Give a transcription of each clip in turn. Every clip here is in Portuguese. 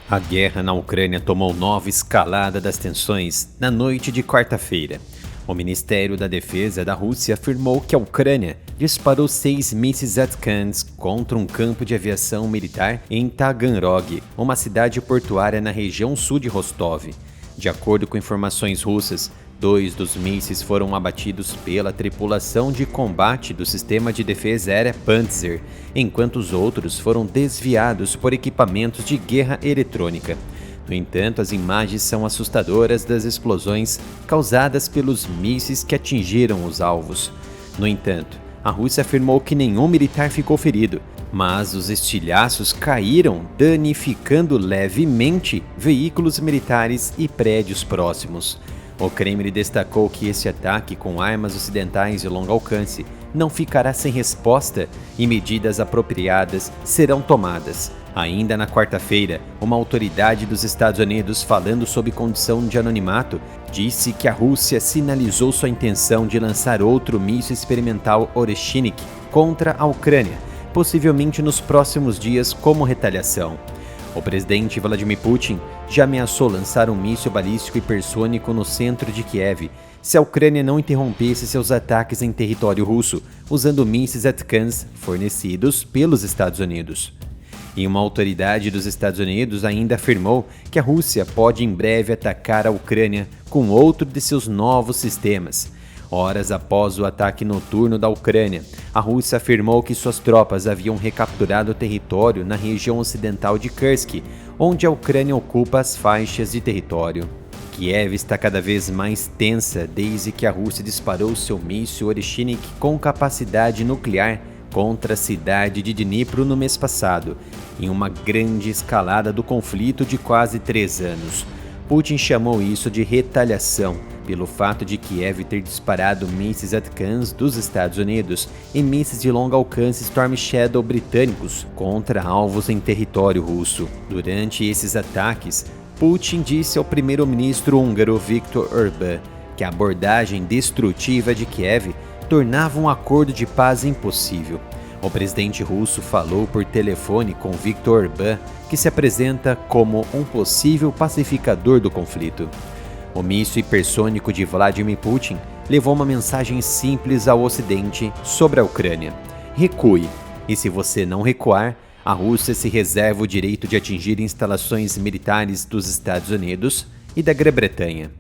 A guerra na Ucrânia tomou nova escalada das tensões na noite de quarta-feira. O Ministério da Defesa da Rússia afirmou que a Ucrânia disparou 6 mísseis ATACMS contra um campo de aviação militar em Taganrog, uma cidade portuária na região sul de Rostov. De acordo com informações russas, 2 dos mísseis foram abatidos pela tripulação de combate do sistema de defesa aérea Pantsir, enquanto os outros foram desviados por equipamentos de guerra eletrônica. No entanto, as imagens são assustadoras das explosões causadas pelos mísseis que atingiram os alvos. No entanto, a Rússia afirmou que nenhum militar ficou ferido, mas os estilhaços caíram, danificando levemente veículos militares e prédios próximos. O Kremlin destacou que esse ataque com armas ocidentais de longo alcance não ficará sem resposta e medidas apropriadas serão tomadas. Ainda na quarta-feira, uma autoridade dos Estados Unidos, falando sob condição de anonimato, disse que a Rússia sinalizou sua intenção de lançar outro míssil experimental Oreshenik contra a Ucrânia, possivelmente nos próximos dias como retaliação. O presidente Vladimir Putin já ameaçou lançar um míssil balístico hipersônico no centro de Kiev se a Ucrânia não interrompesse seus ataques em território russo, usando mísseis ATACMS fornecidos pelos Estados Unidos. E uma autoridade dos Estados Unidos ainda afirmou que a Rússia pode em breve atacar a Ucrânia com outro de seus novos sistemas. Horas após o ataque noturno da Ucrânia, a Rússia afirmou que suas tropas haviam recapturado o território na região ocidental de Kursk, onde a Ucrânia ocupa as faixas de território. Kiev está cada vez mais tensa desde que a Rússia disparou seu míssil Oreshenik com capacidade nuclear contra a cidade de Dnipro no mês passado, em uma grande escalada do conflito de quase 3 anos. Putin chamou isso de retaliação, pelo fato de Kiev ter disparado mísseis ATACMS dos Estados Unidos e mísseis de longo alcance Storm Shadow britânicos contra alvos em território russo. Durante esses ataques, Putin disse ao primeiro-ministro húngaro Viktor Orbán que a abordagem destrutiva de Kiev tornava um acordo de paz impossível. O presidente russo falou por telefone com Viktor Orbán, que se apresenta como um possível pacificador do conflito. O míssil hipersônico de Vladimir Putin levou uma mensagem simples ao Ocidente sobre a Ucrânia: recue, e se você não recuar, a Rússia se reserva o direito de atingir instalações militares dos Estados Unidos e da Grã-Bretanha.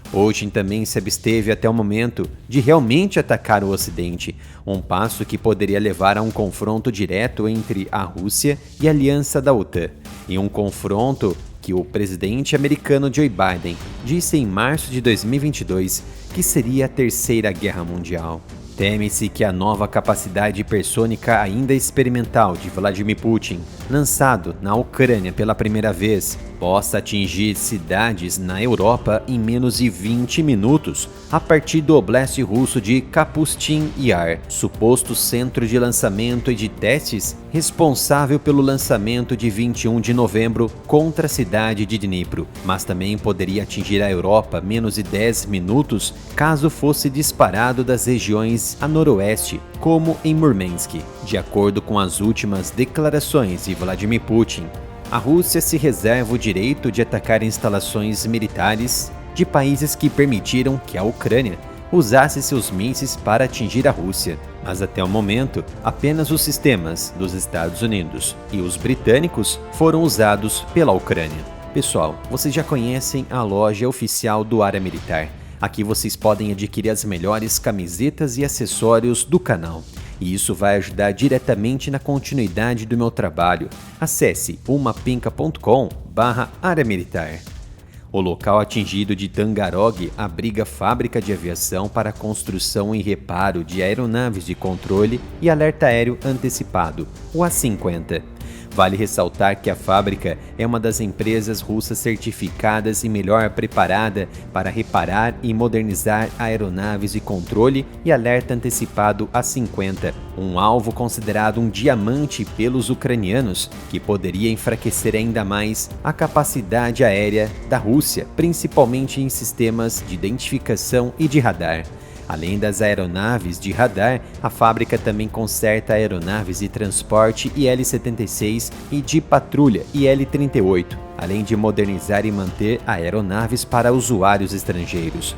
Putin também se absteve até o momento de realmente atacar o Ocidente, um passo que poderia levar a um confronto direto entre a Rússia e a aliança da OTAN, e um confronto que o presidente americano Joe Biden disse em março de 2022 que seria a Terceira Guerra Mundial. Teme-se que a nova capacidade hipersônica ainda experimental de Vladimir Putin, lançado na Ucrânia pela primeira vez, possa atingir cidades na Europa em menos de 20 minutos, a partir do oblast russo de Kapustin Yar, suposto centro de lançamento e de testes responsável pelo lançamento de 21 de novembro contra a cidade de Dnipro, mas também poderia atingir a Europa menos de 10 minutos caso fosse disparado das regiões a noroeste, como em Murmansk. De acordo com as últimas declarações de Vladimir Putin, a Rússia se reserva o direito de atacar instalações militares de países que permitiram que a Ucrânia usasse seus mísseis para atingir a Rússia, mas até o momento, apenas os sistemas dos Estados Unidos e os britânicos foram usados pela Ucrânia. Pessoal, vocês já conhecem a loja oficial do Área Militar. Aqui vocês podem adquirir as melhores camisetas e acessórios do canal. E isso vai ajudar diretamente na continuidade do meu trabalho. Acesse umapinca.com/área militar. O local atingido de Taganrog abriga fábrica de aviação para construção e reparo de aeronaves de controle e alerta aéreo antecipado, o A-50. Vale ressaltar que a fábrica é uma das empresas russas certificadas e melhor preparada para reparar e modernizar aeronaves de controle e alerta antecipado A-50, um alvo considerado um diamante pelos ucranianos, que poderia enfraquecer ainda mais a capacidade aérea da Rússia, principalmente em sistemas de identificação e de radar. Além das aeronaves de radar, a fábrica também conserta aeronaves de transporte IL-76 e de patrulha IL-38, além de modernizar e manter aeronaves para usuários estrangeiros.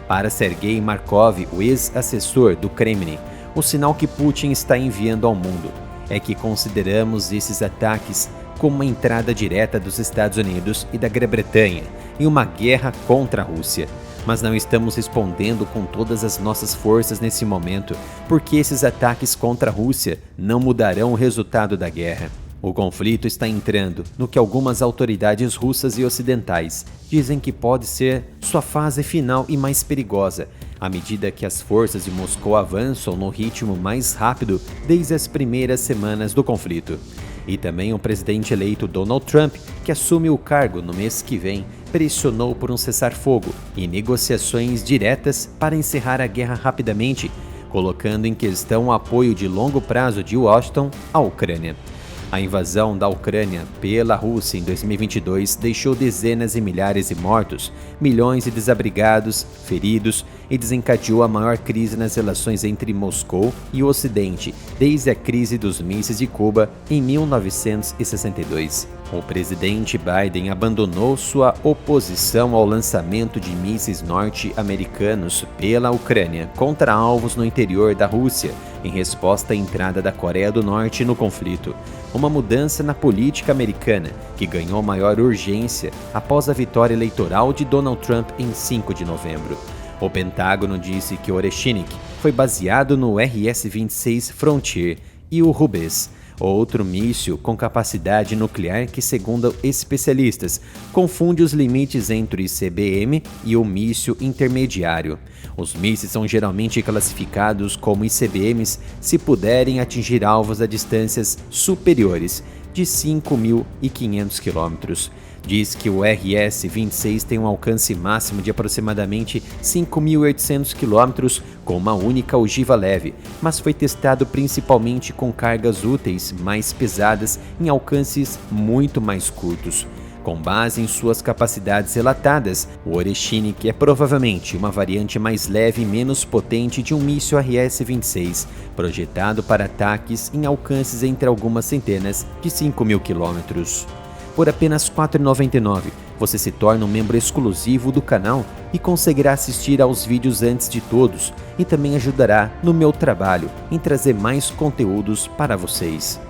Para Sergei Markov, o ex-assessor do Kremlin, o sinal que Putin está enviando ao mundo é que consideramos esses ataques como uma entrada direta dos Estados Unidos e da Grã-Bretanha em uma guerra contra a Rússia. Mas não estamos respondendo com todas as nossas forças nesse momento, porque esses ataques contra a Rússia não mudarão o resultado da guerra. O conflito está entrando no que algumas autoridades russas e ocidentais dizem que pode ser sua fase final e mais perigosa, à medida que as forças de Moscou avançam no ritmo mais rápido desde as primeiras semanas do conflito. E também o presidente eleito Donald Trump, que assume o cargo no mês que vem, pressionou por um cessar-fogo e negociações diretas para encerrar a guerra rapidamente, colocando em questão o apoio de longo prazo de Washington à Ucrânia. A invasão da Ucrânia pela Rússia em 2022 deixou dezenas de milhares de mortos, milhões de desabrigados, feridos e desencadeou a maior crise nas relações entre Moscou e o Ocidente desde a crise dos mísseis de Cuba em 1962. O presidente Biden abandonou sua oposição ao lançamento de mísseis norte-americanos pela Ucrânia contra alvos no interior da Rússia, em resposta à entrada da Coreia do Norte no conflito. Uma mudança na política americana que ganhou maior urgência após a vitória eleitoral de Donald Trump em 5 de novembro. O Pentágono disse que o Oreshnik foi baseado no RS-26 Frontier e o Rubes, outro míssil com capacidade nuclear que, segundo especialistas, confunde os limites entre o ICBM e o míssil intermediário. Os mísseis são geralmente classificados como ICBMs se puderem atingir alvos a distâncias superiores de 5.500 km. Diz que o RS-26 tem um alcance máximo de aproximadamente 5.800 km com uma única ogiva leve, mas foi testado principalmente com cargas úteis mais pesadas em alcances muito mais curtos. Com base em suas capacidades relatadas, o Oreshnik é provavelmente uma variante mais leve e menos potente de um míssil RS-26, projetado para ataques em alcances entre algumas centenas de 5.000 km. Por apenas R$ 4,99, você se torna um membro exclusivo do canal e conseguirá assistir aos vídeos antes de todos e também ajudará no meu trabalho em trazer mais conteúdos para vocês.